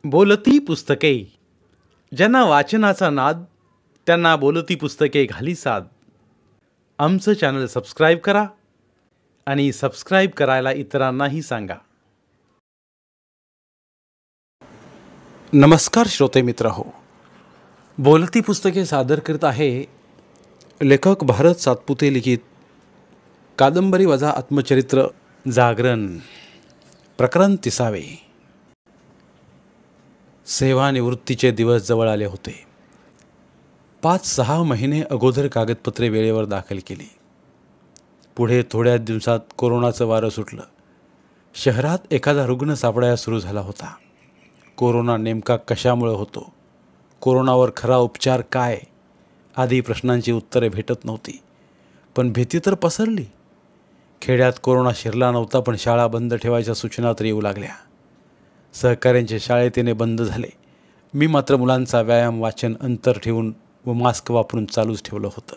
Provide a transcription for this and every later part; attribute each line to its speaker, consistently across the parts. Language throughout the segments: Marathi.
Speaker 1: बोलती पुस्तके. ज्यांना वाचनाचा नाद त्यांना बोलती पुस्तके घाली साद. आमचं चॅनल सबस्क्राईब करा आणि सबस्क्राईब करायला इतरांनाही सांगा. नमस्कार श्रोते मित्र हो. बोलती पुस्तके सादर करत आहे लेखक भारत सातपुते लिखित कादंबरी वजा आत्मचरित्र जागरण प्रकरण 30. सेवानिवृत्तीचे दिवस जवळ आले होते. 5-6 महिने अगोदर कागदपत्रे वेळेवर दाखल केली. पुढे थोड्या दिवसात कोरोनाचं वारं सुटलं. शहरात एखादा रुग्ण सापडायला सुरू झाला होता. कोरोना नेमका कशामुळे होतो, कोरोनावर खरा उपचार काय आदी प्रश्नांची उत्तरे भेटत नव्हती. पण भीती तर पसरली. खेड्यात कोरोना शिरला नव्हता, पण शाळा बंद ठेवायच्या सूचना तर येऊ लागल्या. सहकाऱ्यांचे शाळेत येणे बंद झाले. मी मात्र मुलांचा व्यायाम, वाचन, अंतर ठेवून व मास्क वापरून चालूच ठेवलं होतं.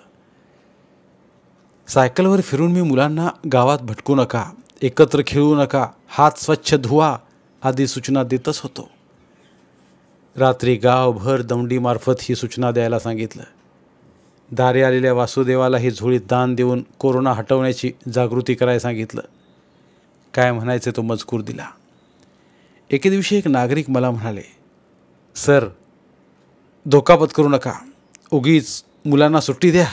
Speaker 1: सायकलवर फिरून मी मुलांना गावात भटकू नका, एकत्र खेळू नका, हात स्वच्छ धुवा आदी सूचना देतच होतो. रात्री गावभर दौंडीमार्फत ही सूचना द्यायला सांगितलं. दारी आलेल्या वासुदेवाला ही झोळीत दान देऊन कोरोना हटवण्याची जागृती करायला सांगितलं. काय म्हणायचे तो मजकूर दिला. एके दिवशी एक नागरिक मला म्हणाले, सर, धोका पत्करू नका, उगीच मुलांना सुट्टी द्या.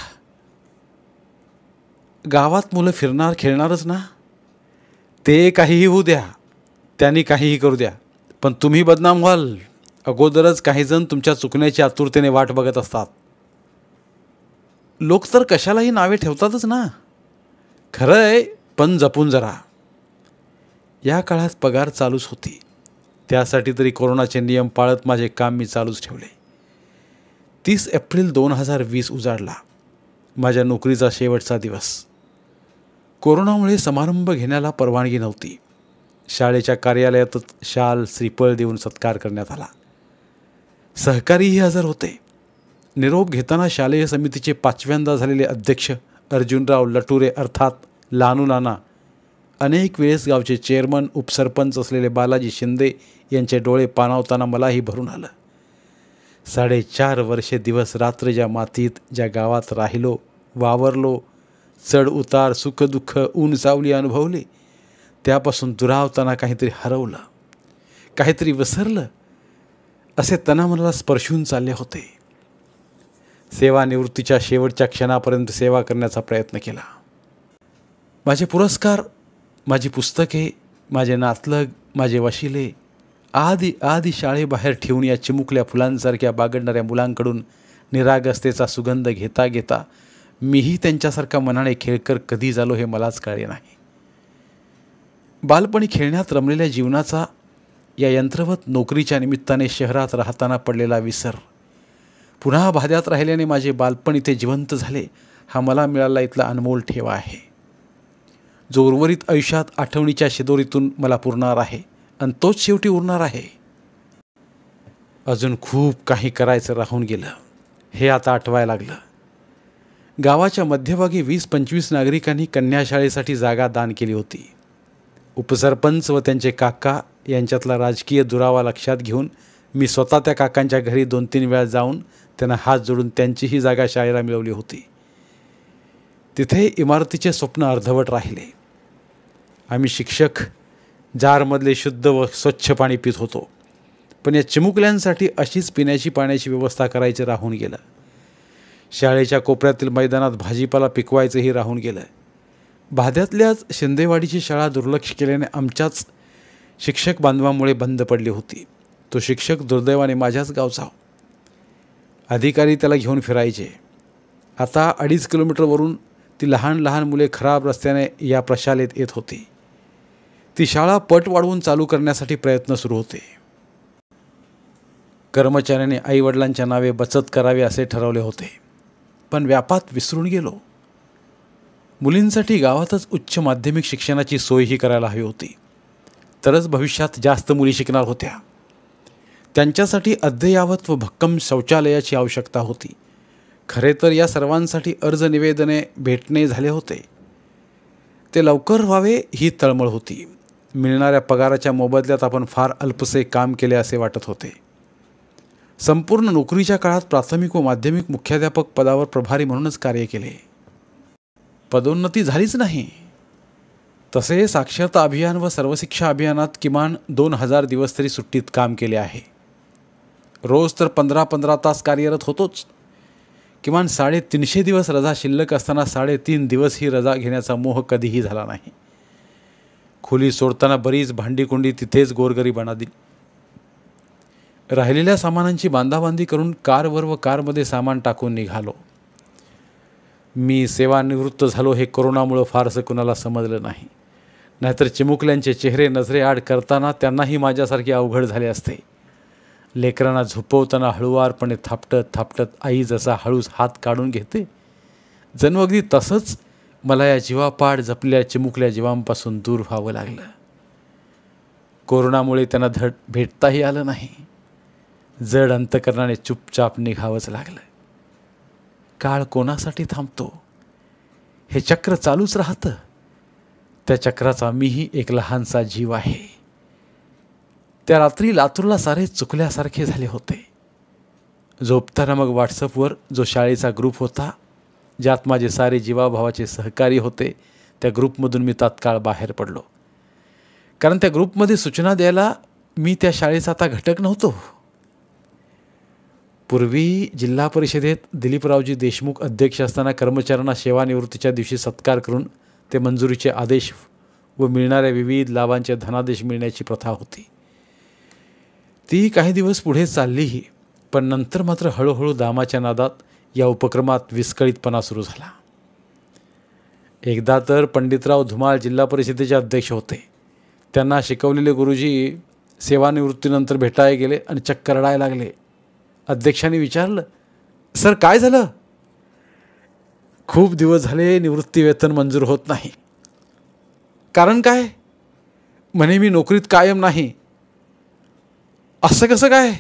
Speaker 1: गावात मुलं फिरणार खेळणारच ना, ते काहीही होऊ द्या, त्यांनी काहीही करू द्या, पण तुम्ही बदनाम व्हाल. अगोदरच काहीजण तुमच्या चुकण्याची आतुरतेने वाट बघत असतात. लोक तर कशालाही नावे ठेवतातच ना. खरं आहे, पण जपून जरा. या काळात पगार चालूच होती. त्यासाठी तरी कोरोनाचे नियम पाळत माझे काम मी चालूच ठेवले. 30 एप्रिल 2020 उजाडला. माझ्या नोकरीचा शेवटचा दिवस. कोरोनामुळे समारंभ घेण्याला परवानगी नव्हती. शाळेच्या कार्यालयातच शाल, श्रीफळ देऊन सत्कार करण्यात आला. सहकारीही हजर होते. निरोप घेताना शालेय समितीचे 5व्यांदा झालेले अध्यक्ष अर्जुनराव लटुरे अर्थात लानू नाना, अनेक वेळेस गावचे चेअरमन, उपसरपंच असलेले बालाजी शिंदे यांचे डोळे पाणावताना मलाही भरून आलं. 4.5 वर्षे दिवस रात्र ज्या मातीत, ज्या गावात राहिलो, वावरलो, चढ उतार, सुखदुःख, ऊन सावली अनुभवले, त्यापासून दुरावताना काहीतरी हरवलं, काहीतरी विसरलं असे तनामनाला स्पर्शून चालले होते. सेवानिवृत्तीच्या शेवटच्या क्षणापर्यंत सेवा करण्याचा प्रयत्न केला. माझे पुरस्कार, माझी पुस्तके, माझे नातलग, माझे वशिले आदी शाळेबाहेर ठेवून या चिमुकल्या फुलांसारख्या बागडणाऱ्या मुलांकडून निरागसतेचा सुगंध घेता घेता मीही त्यांच्यासारखा मनाने खेळकर कधी झालो हे मलाच कळले नाही. बालपणी खेळण्यात रमलेल्या जीवनाचा, या यंत्रवत नोकरीच्या निमित्ताने शहरात राहताना पडलेला विसर, पुन्हा भाद्यात राहिल्याने माझे बालपण इथे जिवंत झाले, हा मला मिळाला इथला अनमोल ठेवा आहे, जो उर्वरित आयुष्यात आठवणीच्या शिदोरीतून मला पुरणार आहे आणि तोच शेवटी उरणार आहे. अजून खूप काही करायचं राहून गेलं हे आता आठवायला लागलं. गावाच्या मध्यभागी 20-25 नागरिकांनी कन्याशाळेसाठी जागा दान केली होती. उपसरपंच व त्यांचे काका यांच्यातला राजकीय दुरावा लक्षात घेऊन मी स्वतः त्या काकांच्या घरी 2-3 वेळा जाऊन त्यांना हात जोडून त्यांचीही जागा शाळेला मिळवली होती. तिथे इमारतीचे स्वप्न अर्धवट राहिले. आम्ही शिक्षक जारमधले शुद्ध व स्वच्छ पाणी पित होतो, पण या चिमुकल्यांसाठी अशीच पिण्याची पाण्याची व्यवस्था करायची राहून गेलं. शाळेच्या कोपऱ्यातील मैदानात भाजीपाला पिकवायचंही राहून गेलं. भाद्यातल्याच शिंदेवाडीची शाळा दुर्लक्ष केल्याने आमच्याच शिक्षक बांधवामुळे बंद पडली होती. तो शिक्षक दुर्दैवाने माझ्याच गावचा. अधिकारी त्याला घेऊन फिरायचे. आता 2.5 किलोमीटरवरून ती लहान लहान मुले खराब रस्त्याने या प्रशालेत येत होती. ती शाळा पट वाढवून चालू करण्यासाठी प्रयत्न सुरू होते. कर्मचाऱ्याने आईवडिलांच्या नावे बचत करावी असे ठरवले होते, पण व्यापात विसरून गेलो. मुलींसाठी गावातच उच्च माध्यमिक शिक्षणाची सोयही करायला हवी होती, तरच भविष्यात जास्त मुली शिकणार होत्या. त्यांच्यासाठी अद्ययावत व भक्कम शौचालयाची आवश्यकता होती. खरे तर या सर्वांसाठी अर्ज निवेदने भेटणे झाले होते. ते लवकर व्हावे ही तळमळ होती. मिळणाऱ्या पगाराच्या मोबदल्यात आपण फार अल्पसे काम केले असे वाटत होते. संपूर्ण नोकरीच्या काळात प्राथमिक व माध्यमिक मुख्याध्यापक पदावर प्रभारी म्हणूनच कार्य केले. पदोन्नती झालीच नाही. तसे साक्षरता अभियान व सर्वशिक्षा अभियानात किमान 2000 दिवस तरी सुट्टीत काम केले आहे. रोज तर 15-15 तास कार्यरत होतोच. किमान 350 दिवस रजा शिल्लक असताना 3.5 दिवस ही रजा घेण्याचा मोह कधीही झाला नाही. खोली सोडताना बरीच भांडीकुंडी तिथेच गोरगरिबांना दिली. राहिलेल्या सामानांची बांधाबांधी करून कारवर व कारमध्ये सामान टाकून निघालो. मी सेवानिवृत्त झालो हे कोरोनामुळं फारसं कुणाला समजलं नाही. नाहीतर चिमुकल्यांचे चेहरे नजरेआड करताना त्यांनाही माझ्यासारखे अवघड झाले असते. लेकरांना झोपवताना हळुवारपणे थापटत थापटत आई जसा हळूच हात काढून घेते, जणू अगदी तसंच मला या जीवापाड जपल्या चिमुकल्या जीवांपासून दूर व्हावं लागलं. कोरोनामुळे त्यांना धड भेटताही आलं नाही. जड अंतकरणाने चुपचाप निघावंच लागलं. काळ कोणासाठी थांबतो? हे चक्र चालूच राहतं. त्या चक्राचा मीही एक लहानसा जीव आहे. त्या रात्री लातूरला सारे चुकल्यासारखे झाले होते. झोपताना मग व्हॉट्सअपवर जो शाळेचा ग्रुप होता, ज्यात माझे सारे जीवाभावाचे सहकारी होते, त्या ग्रुपमधून मी तात्काळ बाहेर पडलो. कारण त्या ग्रुपमध्ये सूचना द्यायला मी त्या शाळेचा आता घटक नव्हतो. पूर्वी जिल्हा परिषदेत दिलीपरावजी देशमुख अध्यक्ष असताना कर्मचाऱ्यांना सेवानिवृत्तीच्या दिवशी सत्कार करून ते मंजुरीचे आदेश व मिळणाऱ्या विविध लाभांचे धनादेश मिळण्याची प्रथा होती. ती काही दिवस पुढे चाललीही, पण नंतर मात्र हळूहळू दामाच्या नादात या उपक्रमात विस्कळीतपणा सुरू झाला. एकदा तर पंडितराव धुमाळ जिल्हा परिषदेचे अध्यक्ष होते. त्यांना शिकवलेले गुरुजी सेवानिवृत्तीनंतर भेटायला गेले आणि चक्क रडायला लागले. अध्यक्षांनी विचारलं, सर काय झालं? खूप दिवस झाले निवृत्ती वेतन मंजूर होत नाही. कारण काय? म्हणे मी नोकरीत कायम नाही. असं कसं काय?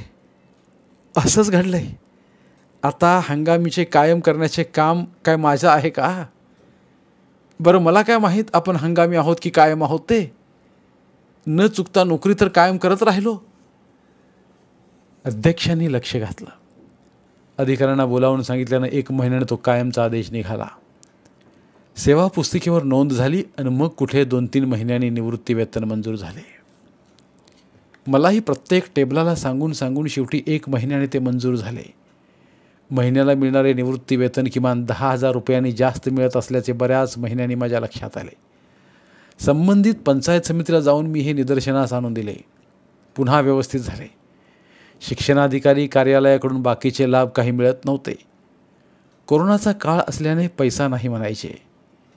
Speaker 1: असंच घडलंय. आता हंगामीचे कायम करण्याचे काम काय माझं आहे का? बरं मला काय माहीत आपण हंगामी आहोत की कायम आहोत ते. न चुकता नोकरी तर कायम करत राहिलो. अध्यक्षांनी लक्ष घातलं. अधिकाऱ्यांना बोलावून सांगितल्यानं 1 महिन्याने तो कायमचा आदेश निघाला. सेवा पुस्तिकेवर नोंद झाली आणि मग कुठे 2-3 महिन्यांनी निवृत्ती वेतन मंजूर झाले. मलाही प्रत्येक टेबलाला सांगून सांगून शेवटी 1 महिन्याने ते मंजूर झाले. महिन्याला मिळणारे निवृत्ती वेतन किमान 10,000 रुपयांनी जास्त मिळत असल्याचे बऱ्याच महिन्यांनी माझ्या लक्षात आले. संबंधित पंचायत समितीला जाऊन मी हे निदर्शनास आणून दिले. पुन्हा व्यवस्थित झाले. शिक्षणाधिकारी कार्यालयाकडून बाकीचे लाभ काही मिळत नव्हते. कोरोनाचा काळ असल्याने पैसा नाही म्हणायचे.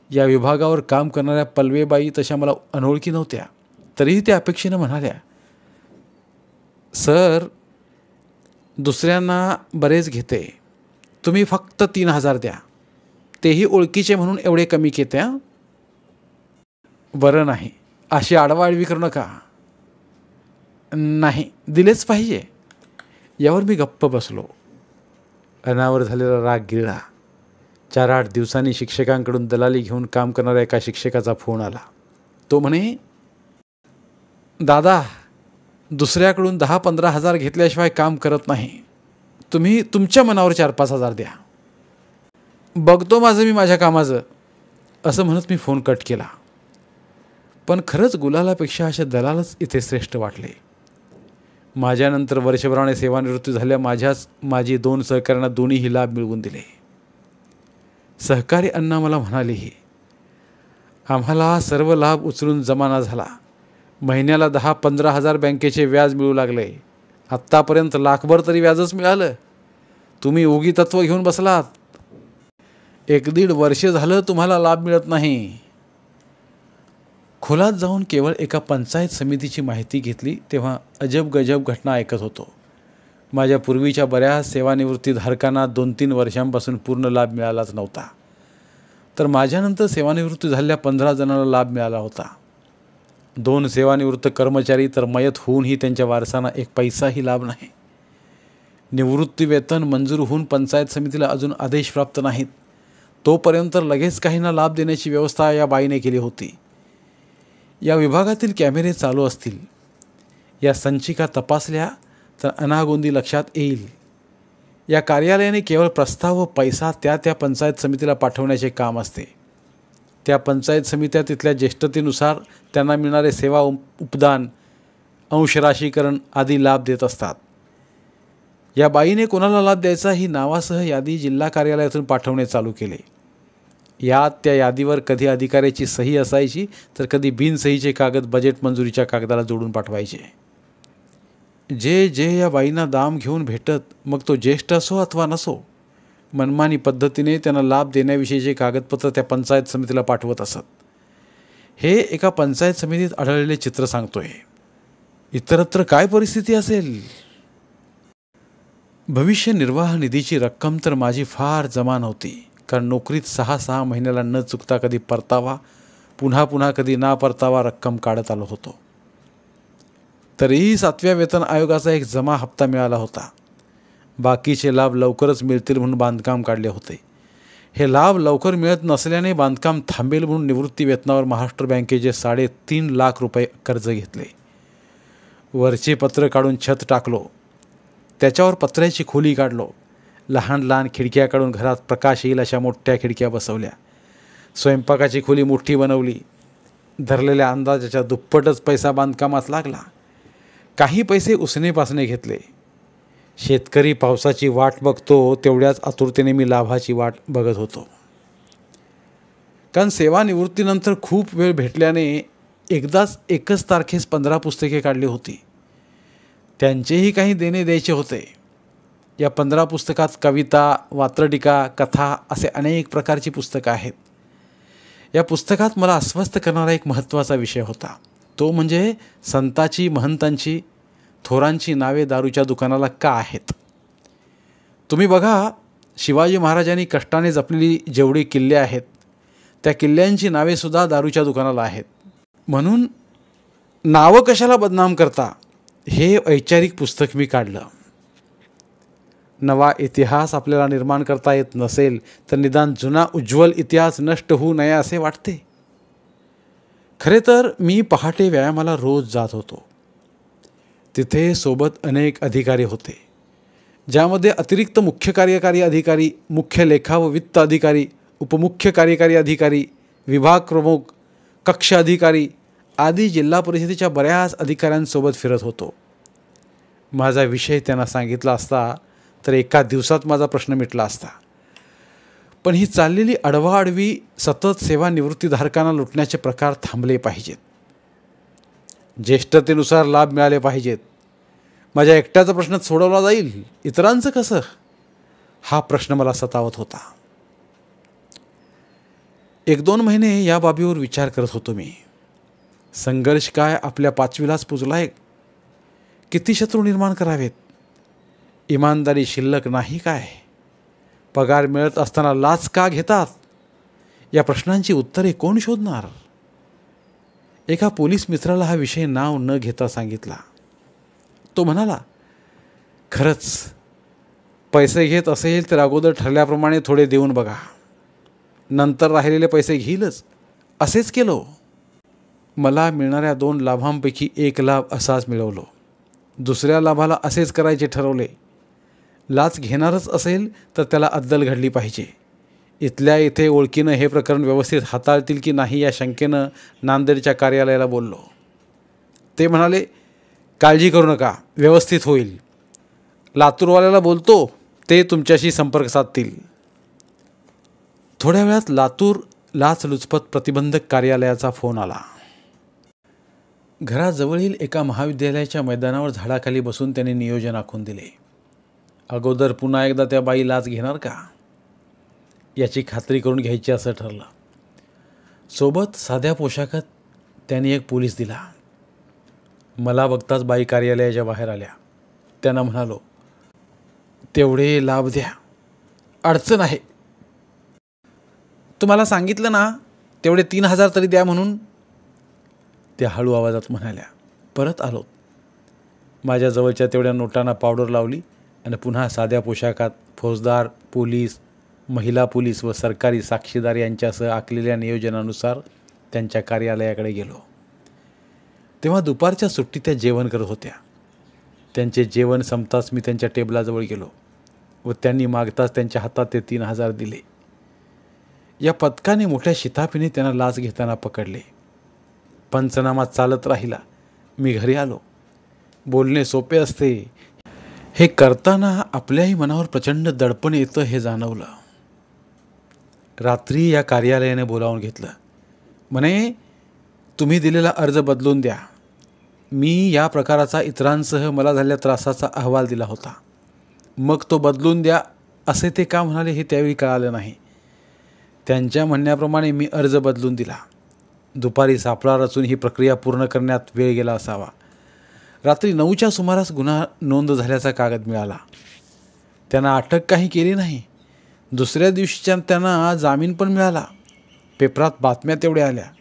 Speaker 1: या विभागावर काम करणाऱ्या पल्वेबाई तशा मला अनोळखी नव्हत्या. तरीही त्या अपेक्षेनं म्हणाल्या, सर दुसऱ्यांना बरेच घेते, तुम्ही फक्त 3,000 द्या. तेही ओळखीचे म्हणून एवढे कमी घेते. बरं नाही, अशी आडवाळवी करू नका. नाही दिलेच पाहिजे. यावर मी गप्प बसलो. अनावर झालेला राग गिळला. 4-8 दिवसांनी शिक्षकांकडून दलाली घेऊन काम करणाऱ्या एका शिक्षकाचा फोन आला. तो म्हणे, दादा दुसऱ्याकडून 10-15 हजार घेतल्याशिवाय काम करत नाही. तुम्ही तुमच्या मनावर 4-5 हजार द्या. बघतो माझं मी माझ्या कामाचं. असं म्हणत मी फोन कट केला. पण खरंच गुलालापेक्षा असे दलालच इथे श्रेष्ठ वाटले. माझ्यानंतर वर्षभराने सेवानिवृत्ती झाल्या माझी 2 सहकाऱ्यांना दोन्हीही लाभ मिळवून दिले. सहकारी अण्णा मला म्हणालेही, आम्हाला सर्व लाभ उचलून जमाना झाला. महिन्याला 10-15 हजार बँकेचे व्याज मिळू लागले. आत्तापर्यंत लाखभर तरी व्याजच मिळालं. तुम्ही उगी तत्व घेऊन बसलात. 1-1.5 वर्ष झालं तुम्हाला लाभ मिळत नाही. खोलात जाऊन केवळ एका पंचायत समितीची माहिती घेतली तेव्हा अजब गजब घटना ऐकत होतो. माझ्या पूर्वीच्या बऱ्याच सेवानिवृत्तीधारकांना 2-3 वर्षांपासून पूर्ण लाभ मिळालाच नव्हता. तर माझ्यानंतर सेवानिवृत्ती झालेल्या 15 जणांना लाभ मिळाला होता. 2 सेवानिवृत्त कर्मचारी तर मयत होऊनही त्यांच्या वारसांना 1 पैसाही लाभ नाही. निवृत्ती वेतन मंजूर होऊन पंचायत समितीला अजून आदेश प्राप्त नाहीत. तोपर्यंत लगेच काहींना लाभ देण्याची व्यवस्था या बाईने केली होती. या विभागातील कॅमेरे चालू असतील, या संचिका तपासल्या तर अनागोंदी लक्षात येईल. या कार्यालयाने केवळ प्रस्ताव व पैसा त्या पंचायत समितीला पाठवण्याचे काम असते. त्या पंचायत समित्या तिथल्या ज्येष्ठतेनुसार त्यांना मिळणारे सेवा उपदान, अंशराशीकरण आदी लाभ देत असतात. या बाईने कोणाला लाभ द्यायचा ही नावासह यादी जिल्हा कार्यालयातून पाठवणे चालू केले. यात त्या यादीवर कधी अधिकाऱ्याची सही असायची तर कधी बिनसहीचे कागद बजेट मंजुरीच्या कागदाला जोडून पाठवायचे. जे या बाईंना दाम घेऊन भेटत, मग तो ज्येष्ठ असो अथवा नसो, मनमानी पद्धतीने त्यांना लाभ देण्याविषयीचे कागदपत्र त्या पंचायत समितीला पाठवत असत. हे एका पंचायत समितीत आढळलेले चित्र सांगतोय. इतरत्र काय परिस्थिती असेल? भविष्य निर्वाह निधीची रक्कम तर माझी फार जमा नव्हती, कारण नोकरीत 6 महिन्याला न चुकता कधी परतावा, पुन्हा कधी ना परतावा रक्कम काढत आलो होतो. तरीही 7व्या वेतन आयोगाचा एक जमा हप्ता मिळाला होता. बाकीचे लाभ लवकरच मिळतील म्हणून बांधकाम काढले होते. हे लाभ लवकर मिळत नसल्याने बांधकाम थांबेल म्हणून निवृत्ती वेतनावर महाराष्ट्र बँकेचे 3.5 लाख रुपये कर्ज घेतले. वरचे पत्र काढून छत टाकलो, त्याच्यावर पत्र्याची खोली काढलो. लहान खिडक्या काढून घरात प्रकाश येईल अशा मोठ्या खिडक्या बसवल्या. स्वयंपाकाची खोली मोठी बनवली. धरलेल्या अंदाजाच्या दुप्पटच पैसा बांधकामात लागला. काही पैसे उसने घेतले. शेतकरी पावसाची वाट बघतो तेवढ्याच आतुरतेने मी लाभाची वाट बघत होतो. कारण सेवानिवृत्तीनंतर खूप वेळ भेटल्याने एकच तारखेस 15 पुस्तके काढली होती. त्यांचेही काही देणे द्यायचे होते. या 15 पुस्तकात कविता, वात्रटिका, कथा असे अनेक प्रकारची पुस्तकं आहेत. या पुस्तकात मला अस्वस्थ करणारा एक महत्त्वाचा विषय होता. तो म्हणजे संतांची, महंतांची, थोरांची नावे दारूच्या दुकानाला का आहेत. तुम्ही बघा, शिवाजी महाराजांनी कष्टाने जपलेली जेवढी किल्ले आहेत त्या किल्ल्यांची नावेसुद्धा दारूच्या दुकानाला आहेत. म्हणून नावं कशाला बदनाम करता, हे वैचारिक पुस्तक मी काढलं. नवा इतिहास आपल्याला निर्माण करता येत नसेल तर निदान जुना उज्ज्वल इतिहास नष्ट होऊ नये असे वाटते. खरे तर मी पहाटे व्यायामाला रोज जात होतो. तिथे सोबत अनेक अधिकारी होते, ज्यामध्ये अतिरिक्त मुख्य कार्यकारी अधिकारी, मुख्य लेखा व वित्त अधिकारी, उपमुख्य कार्यकारी अधिकारी, विभाग प्रमुख, कक्ष अधिकारी आदी जिल्हा परिषदेच्या बऱ्याच अधिकाऱ्यांसोबत फिरत होतो. माझा विषय त्यांना सांगितला असता तर एका दिवसात माझा प्रश्न मिटला असता. पण ही चाललेली अडवाअडवी सतत सेवानिवृत्तीधारकांना लुटण्याचे प्रकार थांबले पाहिजेत. ज्येष्ठतेनुसार लाभ मिळाले पाहिजेत. माझ्या एकट्याचा प्रश्न सोडवला जाईल, इतरांचं कसं, हा प्रश्न मला सतावत होता. 1-2 महिने या बाबीवर विचार करत होतो मी. संघर्ष काय आपल्या 5वीलाच पुजलाय? किती शत्रू निर्माण करावेत? इमानदारी शिल्लक नाही काय? पगार मिळत असताना लाच का घेतात? या प्रश्नांची उत्तरे कोण शोधणार? एका पोलीस मित्राला हा विषय नाव न घेता सांगितला. तो म्हणाला, खरंच पैसे घेत असेल तर अगोदर ठरल्याप्रमाणे थोडे देऊन बघा, नंतर राहिलेले पैसे घेईलच. असेच केलो. मला मिळणाऱ्या 2 लाभांपैकी एक लाभ असाच मिळवलो. दुसऱ्या लाभाला असेच करायचे ठरवले. लाच घेणारच असेल तर त्याला अद्दल घडली पाहिजे. इथल्या इथे ओळखीनं हे प्रकरण व्यवस्थित हाताळतील की नाही या शंकेनं नांदेडच्या कार्यालयाला बोललो. ते म्हणाले, काळजी करू नका, व्यवस्थित होईल. लातूरवाल्याला बोलतो, ते तुमच्याशी संपर्क साधतील. थोड्या वेळात लातूर लाचलुचपत प्रतिबंधक कार्यालयाचा फोन आला. घराजवळील एका महाविद्यालयाच्या मैदानावर झाडाखाली बसून त्यांनी नियोजन आखून दिले. अगोदर पुन्हा एकदा त्या बाई लाच घेणार का याची खात्री करून घ्यायची असं ठरलं. सोबत साध्या पोशाखात त्यांनी एक पोलीस दिला. मला बघताच बाई कार्यालयाच्या बाहेर आल्या. त्यांना म्हणालो, तेवढे लाभ द्या, अडचण आहे. तुम्हाला सांगितलं ना तेवढे 3,000 तरी द्या म्हणून. त्या हळू आवाजात म्हणाल्या. परत आलो. माझ्या जवळच्या तेवढ्या नोटांना पावडर लावली आणि पुन्हा साध्या पोशाखात फौजदार, पोलीस, महिला पोलीस व सरकारी साक्षीदार यांच्यासह आखलेल्या नियोजनानुसार त्यांच्या कार्यालयाकडे गेलो. तेव्हा दुपारच्या सुट्टीत त्या जेवण करत होत्या. त्यांचे जेवण संपताच मी त्यांच्या टेबलाजवळ गेलो व त्यांनी मागताच त्यांच्या हातात ते 3,000 दिले. या पथकाने मोठ्या शिताफीने त्यांना लाच घेताना पकडले. पंचनामा चालत राहिला. मी घरी आलो. बोलणे सोपे असते, हे करताना आपल्याही मनावर प्रचंड दडपण येतं हे जाणवलं. रात्री या कार्यालयाने बोलावून घेतलं. म्हणे, तुम्ही दिलेला अर्ज बदलून द्या. मी या प्रकाराचा इतरांसह मला झालेल्या त्रासाचा अहवाल दिला होता. मग तो बदलून द्या असे ते का म्हणाले हे त्यावेळी कळालं नाही. त्यांच्या म्हणण्याप्रमाणे मी अर्ज बदलून दिला. दुपारी सापळा रचून ही प्रक्रिया पूर्ण करण्यात वेळ गेला असावा. रात्री 9च्या सुमारास गुन्हा नोंद झाल्याचा कागद मिळाला. त्यांना अटक काही केली नाही. दुसऱ्या दिवशीच्या त्यांना जामीन पण मिळाला. पेपरात बातम्या तेवढ्या आल्या.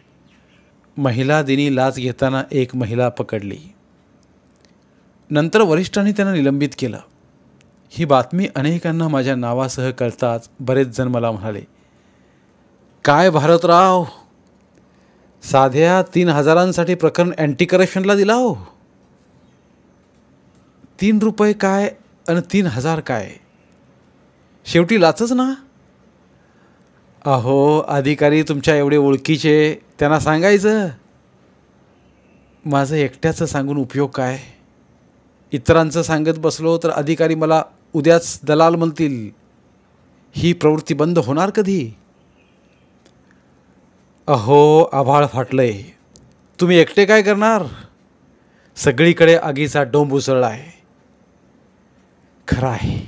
Speaker 1: महिला दिनी लाच घेताना एक महिला पकडली. नंतर वरिष्ठांनी त्यांना निलंबित केलं. ही बातमी अनेकांना माझ्या नावासह कळताच बरेच जण मला म्हणाले, काय भारतराव, साध्या 3,000साठी प्रकरण अँटी करप्शनला दिला हो. 3 रुपये काय आणि 3,000 काय, शेवटी लाचच ना. अहो, अधिकारी तुमच्या एवढे ओळखीचे, त्यांना सांगायचं. माझं एकट्याचं सांगून उपयोग काय. इतरांचं सांगत बसलो तर अधिकारी मला उद्याच दलाल म्हणतील. ही प्रवृत्ती बंद होणार कधी. अहो, आभाळ फाटलंय. तुम्ही एकटे काय करणार. सगळीकडे आगीचा डोंब उसळला आहे. खरं आहे,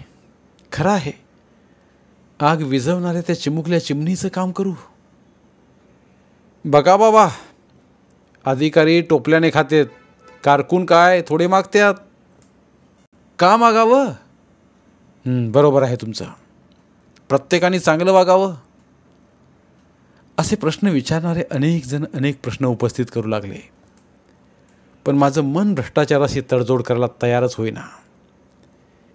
Speaker 1: खरं आहे. आग विझवणाऱ्या त्या चिमुकल्या चिमणीचं काम करू. बघा बाबा, अधिकारी टोपल्याने खातेत, कारकून काय थोडे मागतात. का मागावं. बरोबर आहे तुमचं. प्रत्येकाने चांगलं वागावं. असे प्रश्न विचारणारे अनेक जण अनेक प्रश्न उपस्थित करू लागले. पण माझं मन भ्रष्टाचाराशी तडजोड करायला तयारच होईना.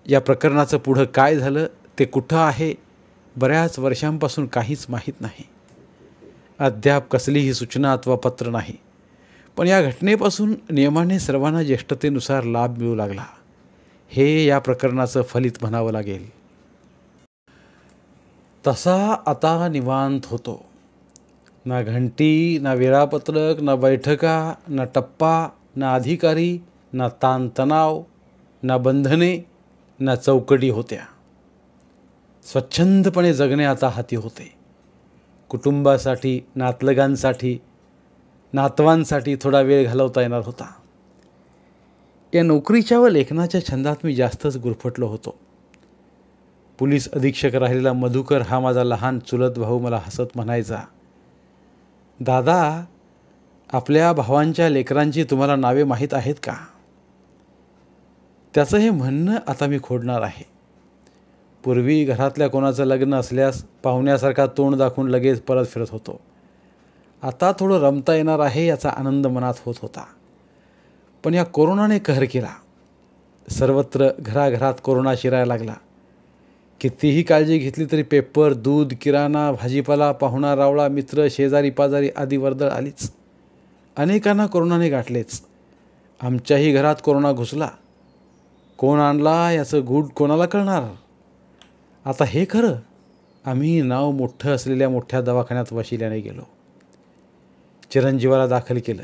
Speaker 1: या प्रकरणाचं पुढं काय झालं, ते कुठं आहे, बऱ्याच वर्षांपासून काहीच माहीत नाही. अद्याप कसलीही सूचना अथवा पत्र नाही. पण या घटनेपासून नियमाने सर्वांना ज्येष्ठतेनुसार लाभ मिळू लागला. हे या प्रकरणाचं फलित म्हणावं लागेल. तसा आता निवांत होतो. ना घंटी, ना वेळापत्रक, ना बैठका, ना टप्पा, ना अधिकारी, ना ताणतणाव, ना बंधने, ना चौकटी होत्या. स्वच्छंदपणे जगणे आता हाती होते. कुटुंबासाठी, नातलगांसाठी, नातवांसाठी थोडा वेळ घालवता येणार होता. या नोकरीच्या व लेखनाच्या छंदात मी जास्तच गुरफटलो होतो. पोलीस अधीक्षक राहिलेला मधुकर हा माझा लहान चुलत भाऊ मला हसत म्हणायचा, दादा, आपल्या भावांच्या लेकरांची तुम्हाला नावे माहीत आहेत का. त्याचं हे म्हणणं आता मी खोडणार आहे. पूर्वी घरातल्या कोणाचं लग्न असल्यास पाहुण्यासारखा तोंड दाखवून लगेच परत फिरत होतो. आता थोडं रमता येणार आहे याचा आनंद मनात होत होता. पण या कोरोनाने कहर केला. सर्वत्र घराघरात कोरोना शिरायला लागला. कितीही काळजी घेतली तरी पेपर, दूध, किराणा, भाजीपाला, पाहुणा रावळा, मित्र, शेजारी पाजारी आदी वर्दळ आलीच. अनेकांना कोरोनाने गाठलेच. आमच्याही घरात कोरोना घुसला. कोण आणला याचं गूढ कोणाला कळणार. आता हे खरं, आम्ही नाव मोठं असलेल्या मोठ्या दवाखान्यात वशिल्याने गेलो. चिरंजीवाला दाखल केलं.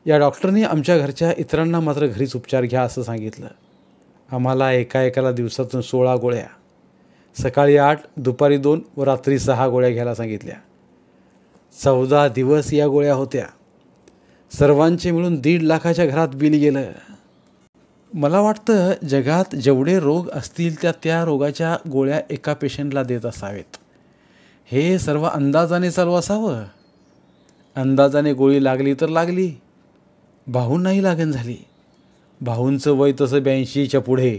Speaker 1: या डॉक्टरने आमच्या घरच्या इतरांना मात्र घरीच उपचार घ्या असं सांगितलं. आम्हाला एकाला दिवसातून 16 गोळ्या, सकाळी 8, दुपारी 2 व रात्री 6 गोळ्या घ्यायला सांगितल्या. 14 दिवस या गोळ्या होत्या. सर्वांचे मिळून 1.5 लाखाच्या घरात बिल गेलं. मला वाटतं जगात जेवढे रोग असतील त्या रोगाच्या गोळ्या एका पेशंटला देत असावेत. हे सर्व अंदाजाने चालू असावं. अंदाजाने गोळी लागली तर लागली. भाऊंनाही लागण झाली. भाऊंचं वय तसं 82च्या पुढे.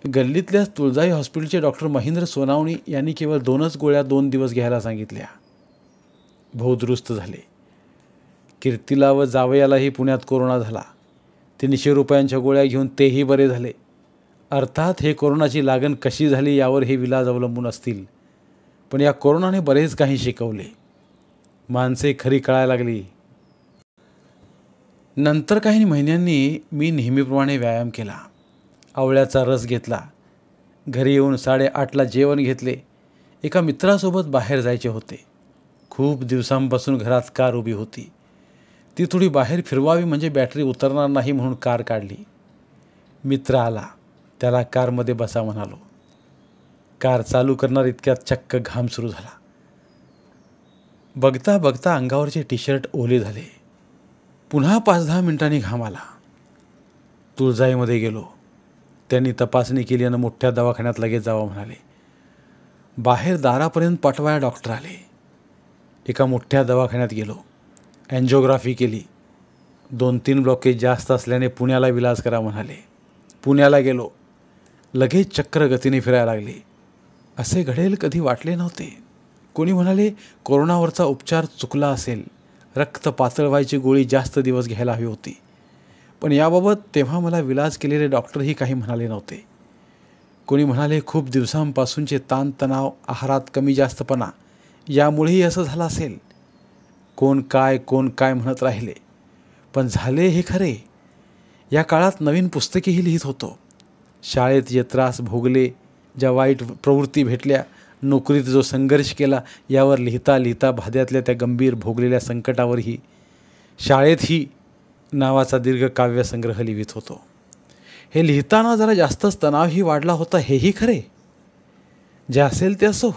Speaker 1: गल्लीतल्या तुळजाई हॉस्पिटलचे डॉक्टर महेंद्र सोनावणी यांनी केवळ 2च गोळ्या 2 दिवस घ्यायला सांगितल्या. भाऊ दुरुस्त झाले. कीर्तीला व जावयालाही पुण्यात कोरोना झाला. 300 रुपयांच्या गोळ्या घेऊन तेही बरे झाले. अर्थात हे कोरोनाची लागण कशी झाली यावर हे विलाज अवलंबून असतील. पण या कोरोनाने बरेच काही शिकवले. माणसे खरी कळायला लागली. नंतर काही महिन्यांनी मी नेहमीप्रमाणे व्यायाम केला, आवळ्याचा रस घेतला, घरी येऊन 8:30ला जेवण घेतले. एका मित्रासोबत बाहेर जायचे होते. खूप दिवसांपासून घरात कार उभी होती. ती थोडी बाहेर फिरवावी म्हणजे बॅटरी उतरणार नाही म्हणून कार काढली. मित्र आला, त्याला कारमध्ये बसा म्हणालो. कार चालू करणार इतक्यात चक्क घाम सुरू झाला. बघता बघता अंगावरचे टी शर्ट ओले झाले. पुन्हा 5-10 मिनिटांनी घाम आला. तुळजाईमध्ये गेलो. त्यांनी तपासणी केली आणि मोठ्या दवाखान्यात लगेच जावं म्हणाले. बाहेर दारापर्यंत पाठवाया डॉक्टर आले. एका मोठ्या दवाखान्यात गेलो. अँजिओग्राफी केली. 2-3 ब्लॉकेज जास्त असल्याने पुण्याला विलाज करा म्हणाले. पुण्याला गेलो. लगेच चक्र गतीने फिरायला लागले. असे घडेल कधी वाटले नव्हते. कोणी म्हणाले कोरोनावरचा उपचार चुकला असेल, रक्त पातळ व्हायची गोळी जास्त दिवस घ्यायला हवी होती. पण याबाबत तेव्हा मला विलाज केलेले डॉक्टरही काही म्हणाले नव्हते. कोणी म्हणाले खूप दिवसांपासूनचे ताणतणाव, आहारात कमी जास्तपणा यामुळेही असं झालं असेल. कोण काय म्हणत राहिले, पण झाले हे खरे. या काळात नवीन पुस्तकेही लिहित होतो. शाळेत जे त्रास भोगले, ज्या वाईट प्रवृत्ती भेटल्या, नोकरीत जो संघर्ष केला, यावर लिहिता लिहिता भाद्यातल्या त्या गंभीर भोगलेल्या संकटावरही शाळेतही नावाचा दीर्घ काव्यसंग्रह लिहित होतो. हे लिहिताना जरा जास्तच तणावही वाढला होता, हेही खरे. जे असेल ते असो.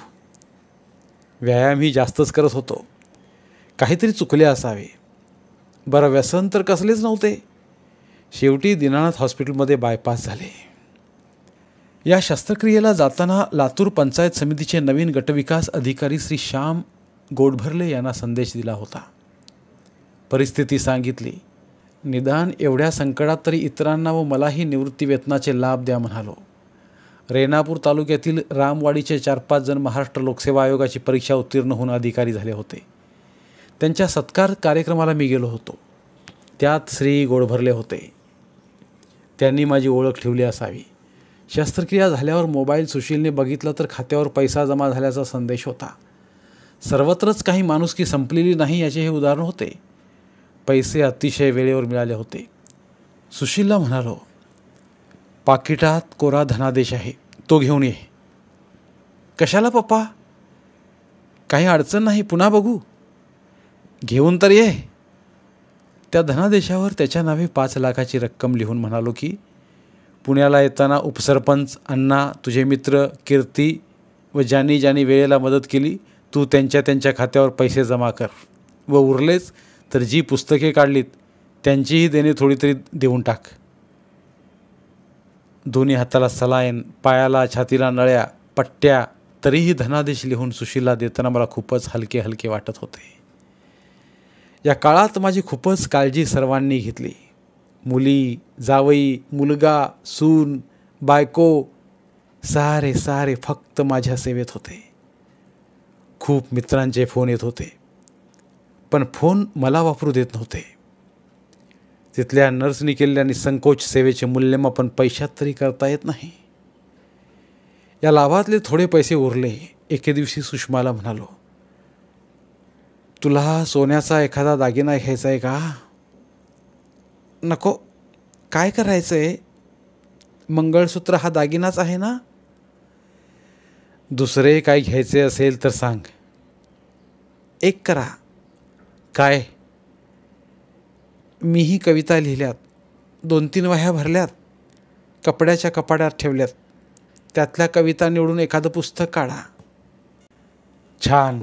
Speaker 1: व्यायामही जास्तच करत होतो. काहीतरी चुकले असावे. बरं, व्यसन तर कसलेच नव्हते. शेवटी दीनानाथ हॉस्पिटलमध्ये बायपास झाले. या शस्त्रक्रियेला जाताना लातूर पंचायत समितीचे नवीन गटविकास अधिकारी श्री श्याम गोडभरले यांना संदेश दिला होता. परिस्थिती सांगितली. निदान एवढ्या संकटात तरी इतरांना व मलाही निवृत्तीवेतनाचे लाभ द्या म्हणालो. रेणापूर तालुक्यातील रामवाडीचे 4-5 जण महाराष्ट्र लोकसेवा आयोगाची परीक्षा उत्तीर्ण होऊन अधिकारी झाले होते. त्यांच्या सत्कार कार्यक्रमाला मी गेलो होतो. त्यात श्री गोडभरले होते. त्यांनी माझी ओळख ठेवली असावी. शस्त्रक्रिया झाल्यावर मोबाईल सुशीलने बघितलं तर खात्यावर पैसा जमा झाल्याचा संदेश होता. सर्वत्रच काही माणुसकी संपलेली नाही याचे हे उदाहरण होते. पैसे अतिशय वेळेवर मिळाले होते. सुशीलला म्हणालो, पाकिटात कोरा धनादेश आहे, तो घेऊन ये. कशाला पप्पा? काही अडचण नाही, पुन्हा बघू. घेऊन तर ये. त्या धनादेशावर त्याच्या नावे 5 लाखाची रक्कम लिहून म्हणालो की पुण्याला येताना उपसरपंच अण्णा, तुझे मित्र कीर्ती व ज्यांनी ज्यांनी वेळेला मदत केली, तू त्यांच्या खात्यावर पैसे जमा कर व उरलेच तर जी पुस्तके काढलीत त्यांचीही देणे थोडी तरी देऊन टाक. दोन्ही हाताला सलाईन, पायाला छातीला नळ्या, पट्ट्या, तरीही धनादेश लिहून सुशीलला देताना मला खूपच हलके हलके वाटत होते. या काळात माझी खूपच काळजी सर्वांनी घेतली. मुली, जावई, मुलगा, सून, बायको सारे फक्त माझ्या सेवेत होते. खूप मित्रांचे फोन येत होते, पण फोन मला वापरू देत नव्हते. तिथल्या नर्सनी केलेल्या निसंकोच सेवेचे मूल्यमापन पैशात तरी करता येत नाही. या लाभातले थोडे पैसे उरले. एके दिवशी सुषमाला म्हणालो, तुला सोन्याचा एखादा दागिना घ्यायचा आहे का? नको. काय करायचं आहे? मंगळसूत्र हा दागिनाच आहे ना. दुसरे काय घ्यायचे असेल तर सांग. एक करा. काय? मीही कविता लिहिल्यात, 2-3 वह्या भरल्यात, कपड्याच्या कपाड्यात ठेवल्यात. त्यातल्या कविता निवडून एखादं पुस्तक काढा. छान,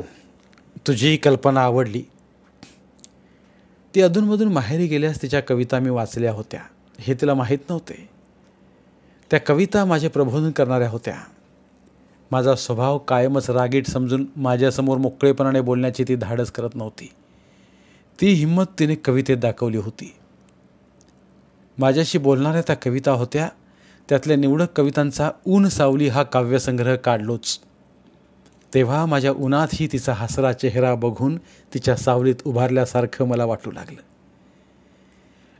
Speaker 1: तुझी कल्पना आवडली. ती अधूनमधून माहेरी गेल्यास तिच्या कविता मी वाचल्या होत्या, हे तिला माहीत नव्हते. त्या कविता माझे प्रबोधन करणाऱ्या होत्या. माझा स्वभाव कायमच रागीट समजून माझ्यासमोर मोकळेपणाने बोलण्याची ती धाडस करत नव्हती. ती हिंमत तिने कवितेत दाखवली होती. माझ्याशी बोलणाऱ्या त्या कविता होत्या. त्यातल्या निवडक कवितांचा ऊन सावली हा काव्यसंग्रह काढलोच. तेव्हा माझ्या उन्हातही तिचा हसरा चेहरा बघून तिच्या सावलीत उभारल्यासारखं मला वाटू लागलं.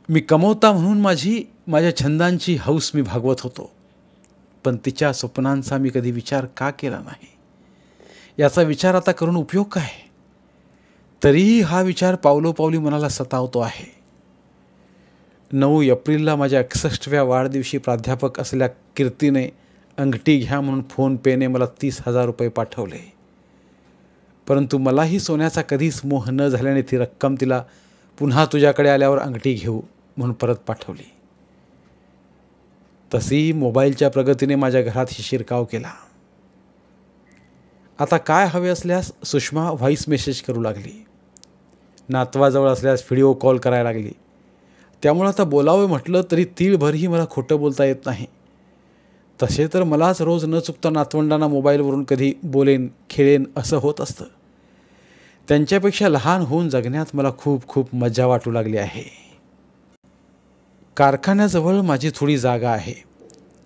Speaker 1: मी कमवता म्हणून माझ्या छंदांची हौस मी भागवत होतो, पण तिच्या स्वप्नांचा मी कधी विचार का केला नाही. याचा विचार आता करून उपयोग काय? तरीही हा विचार पावलोपावली मनाला सतावतो आहे. 9 एप्रिलला माझ्या 61व्या वाढदिवशी प्राध्यापक असलेल्या कीर्तीने अंगठी घ्या म्हणून फोनपेने मला 30,000 रुपये पाठवले. परंतु मलाही सोन्याचा कधीच मोह न झाल्याने ती रक्कम तिला पुन्हा तुझ्याकडे आल्यावर अंगठी घेऊ म्हणून परत पाठवली. तशी मोबाईलच्या प्रगतीने माझ्या घरातही शिरकाव केला. आता काय हवे असल्यास सुषमा व्हॉईस मेसेज करू लागली. नातवाजवळ असल्यास व्हिडिओ कॉल करायला लागली. त्यामुळं आता बोलावं म्हटलं तरी तीळभरही मला खोटं बोलता येत नाही. तसे तर मलाच रोज न चुकता नातवंडांना मोबाईलवरून कधी बोलेन खेळेन असं होत असतं. त्यांच्यापेक्षा लहान होऊन जगण्यात मला खूप खूप मजा वाटू लागली आहे. कारखान्याजवळ माझी थोडी जागा आहे.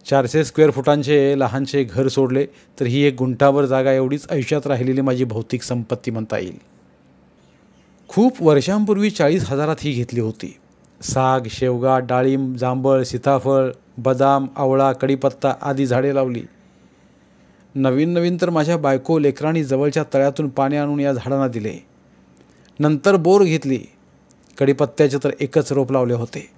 Speaker 1: 400 स्क्वेअर फुटांचे लहानसे घर सोडले तर ही 1 गुंठावर जागा एवढीच आयुष्यात राहिलेली माझी भौतिक संपत्ती म्हणता येईल. खूप वर्षांपूर्वी 40,000 ही घेतली होती. साग, शेवगा, डाळिंब, जांभळ, सीताफळ, बदाम, आवळा, कढीपत्ता आदी झाडे लावली. नवीन तर माझ्या बायको लेकरांनी जवळच्या तळ्यातून पाणी आणून या झाडांना दिले. नंतर बोर घेतली. कढीपत्त्याचे तर एकच रोप लावले होते.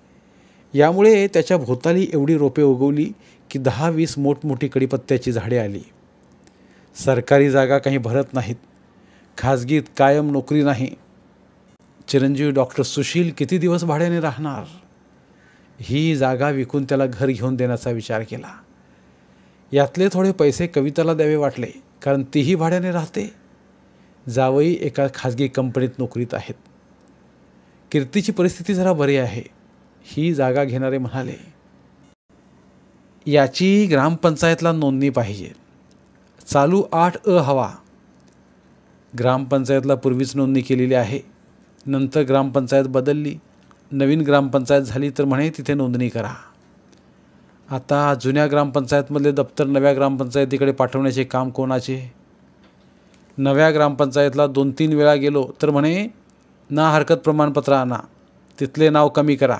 Speaker 1: यामुळे त्याच्या भोवताली एवढी रोपे उगवली की 10-20 मोठमोठी कढीपत्त्याची झाडे आली. सरकारी जागा काही भरत नाहीत. खाजगीत कायम नोकरी नाही. चिरंजीव डॉक्टर सुशील किती दिवस भाड्याने राहणार. ही जागा विकून त्याला घर घेऊन देण्याचा विचार केला. यातले थोडे पैसे कविताला द्यावे वाटले, कारण तीही भाड्याने राहते. जावई एका खाजगी कंपनीत नोकरीत आहेत. कीर्तीची परिस्थिती जरा बरी आहे. ही जागा घेणारे म्हणाले, याची ग्रामपंचायतला नोंदणी पाहिजे. चालू 8A हवा. ग्रामपंचायतला पूर्वीच नोंदणी केलेली आहे. नंतर ग्रामपंचायत बदलली, नवीन ग्रामपंचायत झाली तर म्हणे तिथे नोंदणी करा. आता जुन्या ग्रामपंचायतमधले दप्तर नव्या ग्रामपंचायतीकडे पाठवण्याचे काम कोणाचे. नव्या ग्रामपंचायतला 2-3 वेळा गेलो तर म्हणे ना हरकत प्रमाणपत्र आणा, तिथले नाव कमी करा.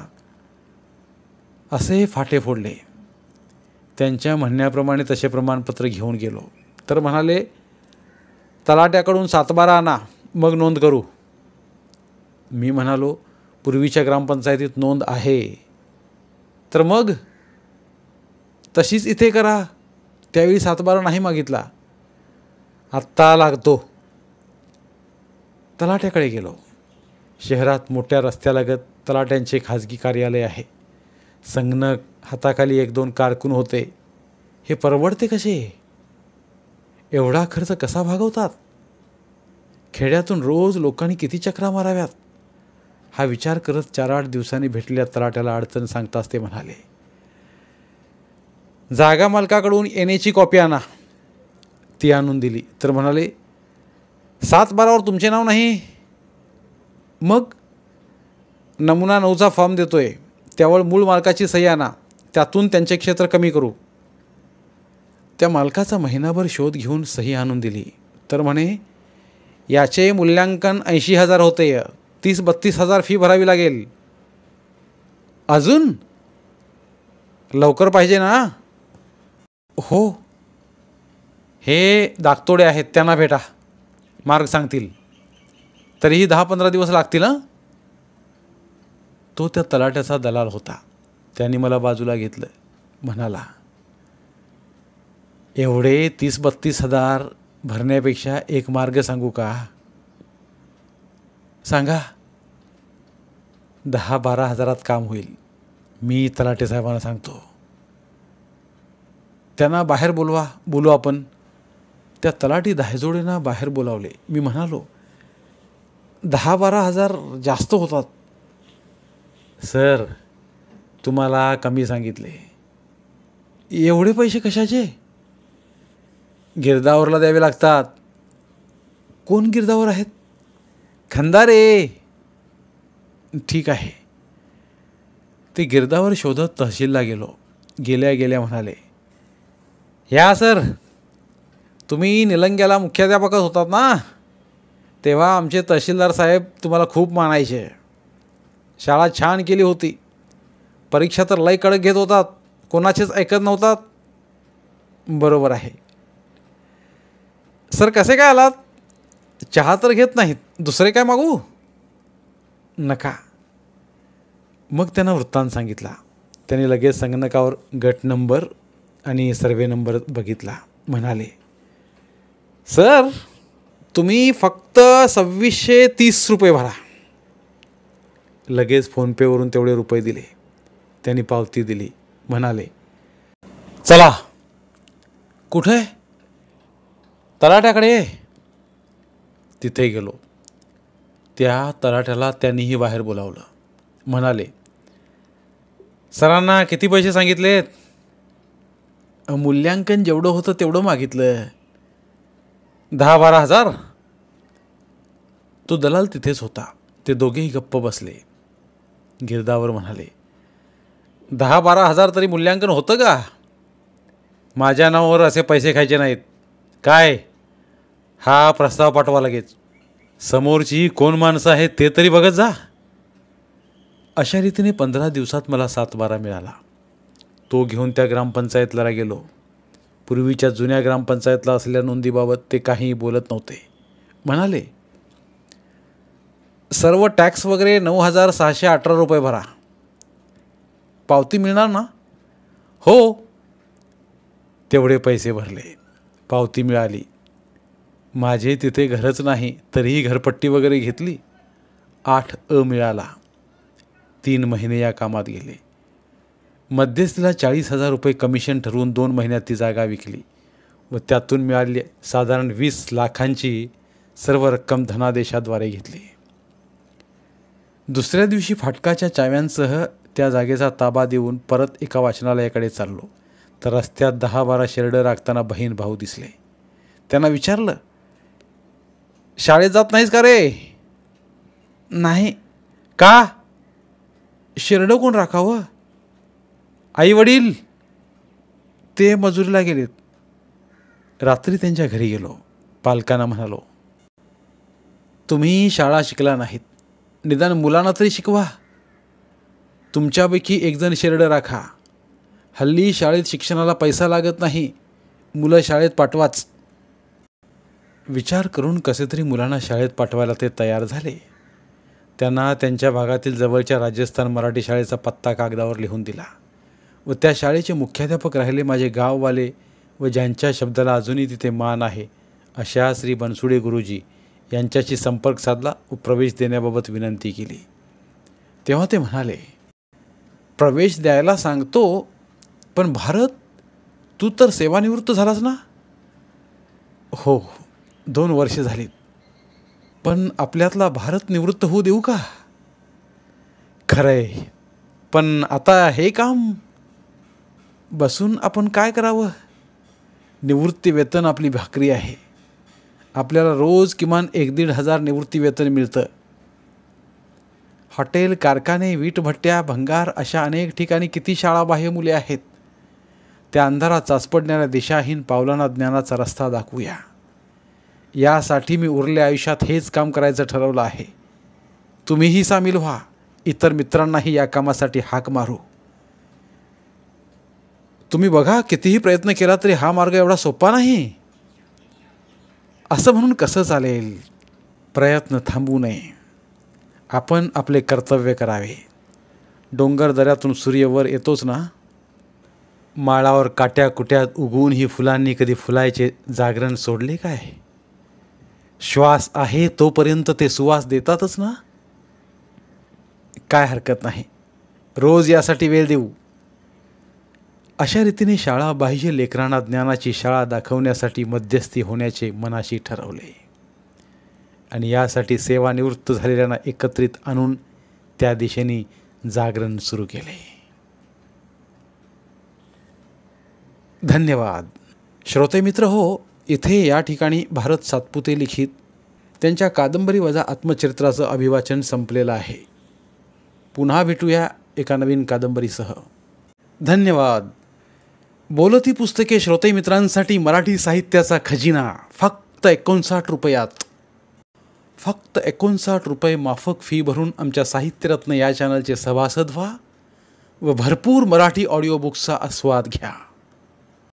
Speaker 1: असे फाटे फोडले. त्यांच्या म्हणण्याप्रमाणे तसे प्रमाणपत्र घेऊन गेलो तर म्हणाले, तलाट्याकडून 7-12 आणा, मग नोंद करू. मी म्हणालो, पूर्वीच्या ग्रामपंचायतीत नोंद आहे. तर मग तशीच इथे करा. त्यावेळी 7-12 नाही मागितला. आत्ता लागतो. तलाट्याकडे गेलो. शहरात मोठ्या रस्त्यालगत तलाट्यांचे खाजगी कार्यालय आहे. संगणक, हाताखाली 1-2 कारकून होते. हे परवडते कसे? एवढा खर्च कसा भागवतात? खेड्यातून रोज लोकांनी किती चक्रा माराव्यात? हा विचार करत 4-8 दिवसांनी भेटलेल्या तलाट्याला अडचण सांगताच ते म्हणाले, जागा मालकाकडून NAची कॉपी आणा. ती आणून दिली तर म्हणाले, 7-12वर तुमचे नाव नाही. मग नमुना 9चा फॉर्म देतोय, त्यावर मूळ मालकाची सही आणा, त्यातून त्यांचे क्षेत्र कमी करू. त्या मालकाचा महिनाभर शोध घेऊन सही आणून दिली तर म्हणे, याचे मूल्यांकन 80,000 होते, 30-32,000 फी भरावी लागेल. अजून लवकर पाहिजे ना? हो, हे दागतोडे आहेत, त्यांना भेटा, मार्ग सांगतील. तरीही 10-15 दिवस लागतील. तो त्या तलाट्याचा दलाल होता. त्यांनी मला बाजूला घेतलं. म्हणाला, एवढे 30-32,000 भरण्यापेक्षा एक मार्ग सांगू का? सांगा. 10-12 हजारात काम होईल. मी तलाटे साहेबांना सांगतो. त्यांना बाहेर बोलवा, बोलू आपण. त्या तलाठी दहाजोडेंना बाहेर बोलावले. मी म्हणालो, 10-12 हजार जास्त होतात. सर, तुम्हाला कमी सांगितले. एवढे पैसे कशाचे? गिरदावरला द्यावे लागतात. कोण गिरदावर आहेत? खंदारे. ठीक आहे. ते गिरदावर शोधत तहसीलला गेलो. गेल्या गेल्या म्हणाले, या सर, तुम्ही निलंग्याला मुख्याध्यापकच होतात ना? तेव्हा आमचे तहसीलदार साहेब तुम्हाला खूप मानायचे. शाळा छान केली होती. परीक्षा तर लय कडक घेत होतात, कोणाचेच ऐकत नव्हतात. बरोबर आहे. सर, कसे काय आलात? चहा तर घेत नाहीत, दुसरे काय मागू? नका. मग त्यांना वृत्तांत सांगितला. त्याने लगेच संगणकावर गट नंबर आणि सर्वे नंबर बघितला. म्हणाले, सर तुम्ही फक्त 2630 रुपये भरा. लगेच फोनपेवरून तेवढे रुपये दिले. त्यांनी पावती दिली. म्हणाले, चला. कुठे? तलाट्याकडे. तिथे गेलो. त्या तलाट्याला त्यांनीही बाहेर बोलावलं. म्हणाले, सरांना किती पैसे सांगितलेत? मूल्यांकन जेवढं होतं तेवढं मागितलं. 10-12 हजार. तो दलाल तिथेच होता. ते दोघेही गप्प बसले. गिरदावर म्हणाले, 10-12 हजार तरी मूल्यांकन होतं का? माझ्या नावावर असे पैसे खायचे नाहीत. काय? हा प्रस्ताव पाठवा लगेच. समोरची कोण माणसं आहेत ते तरी बघत जा. अशा रीतीने 15 दिवसात मला 7-12 मिळाला. तो घेऊन त्या ग्रामपंचायतला गेलो. पूर्वीच्या जुन्या ग्रामपंचायतला असलेल्या नोंदीबाबत ते काहीही बोलत नव्हते. म्हणाले, सर्व टॅक्स वगैरे 9618 रुपये भरा. पावती मिळणार ना? हो. तेवढे पैसे भरले. पावती मिळाली. माझे तिथे घरच नाही तरीही घरपट्टी वगैरे घेतली. 8A मिळाला. 3 महिने या कामात गेले. मध्यस्थीला 40,000 रुपये कमिशन ठरवून 2 महिन्यात ती जागा विकली व त्यातून मिळाली साधारण 20 लाखांची सर्व रक्कम धनादेशाद्वारे घेतली. दुसऱ्या दिवशी फाटकाच्या चाव्यांसह त्या जागेचा ताबा देऊन परत एका वाचनालयाकडे चाललो तर रस्त्यात 10-12 शेरडं राखताना बहीण भाऊ दिसले. त्यांना विचारलं, शाळेत जात नाहीस का रे? नाही. का? शेरडं कोण राखावं? आई वडील ते मजुरीला गेलेत. रात्री त्यांच्या घरी गेलो. पालकांना म्हणालो, तुम्ही शाळा शिकला नाहीत, निदान मुलांना तरी शिकवा. तुमच्यापैकी एकजण शेरडं राखा. हल्ली शाळेत शिक्षणाला पैसा लागत नाही. मुलं शाळेत पाठवाच. विचार करून कसे तरी मुलांना शाळेत पाठवायला ते तयार झाले. त्यांना त्यांच्या भागातील जवळच्या राजस्थान मराठी शाळेचा पत्ता कागदावर लिहून दिला व त्या शाळेचे मुख्याध्यापक राहिले माझे गाववाले व ज्यांच्या शब्दाला अजूनही तिथे मान आहे अशा श्री बनसुडे गुरुजी यांच्याशी संपर्क साधला व प्रवेश देण्याबाबत विनंती केली. तेव्हा ते म्हणाले, प्रवेश द्यायला सांगतो, पण भारत तू तर सेवानिवृत्त झालास ना? हो, 2 वर्षे झालीत. पण आपल्यातला भारत निवृत्त होऊ देऊ का? खरंय, पण आता हे काम बसून आपण काय करावं? निवृत्ती वेतन आपली भाकरी आहे. आपल्याला रोज किमान 1-1.5 हजार निवृत्ती वेतन मिळतं. हॉटेल, कारखाने, वीटभट्ट्या, भंगार अशा अनेक ठिकाणी किती शाळाबाह्य मुले आहेत. त्या अंधारात चाचपडणाऱ्या दिशाहीन पावलांना ज्ञानाचा रस्ता दाखवूया. यासाठी मी उरल्या आयुष्यात हेच काम करायचं ठरवलं आहे. तुम्हीही सामील व्हा. इतर मित्रांनाही या कामासाठी हाक मारू. तुम्ही बघा, कितीही प्रयत्न केला तरी हा मार्ग एवढा सोपा नाही. असं म्हणून कसं चालेल? प्रयत्न थांबवू नये. आपण आपले कर्तव्य करावे. डोंगर दऱ्यातून सूर्य वर येतोच ना. माळावर काट्या कुट्यात उगवून ही फुलांनी कधी फुलायचे जागरण सोडले काय? श्वास आहे तोपर्यंत ते सुवास देतातच ना. काय हरकत नाही, रोज यासाठी वेळ देऊ. अशा रीतीने शाळा बाह्य लेकरांना ज्ञानाची शाळा दाखवण्यासाठी मध्यस्थी होण्याचे मनाशी ठरवले आणि यासाठी सेवानिवृत्त झालेल्यांना एकत्रित आणून त्या दिशेने जागरण सुरू केले. धन्यवाद. श्रोते मित्र हो, इथे या ठिकाणी भारत सातपुते लिखित त्यांच्या कादंबरी वजा आत्मचरित्राचं अभिवाचन संपलेलं आहे. पुन्हा भेटूया एका नवीन कादंबरीसह. धन्यवाद. बोलती पुस्तके श्रोते मित्रांसाठी मराठी साहित्याचा खजिना फक्त 59 रुपयात. फक्त 59 रुपये माफक फी भरून आमच्या साहित्यरत्न या चॅनलचे सभासद व्हा व भरपूर मराठी ऑडिओ बुक्सचा आस्वाद घ्या.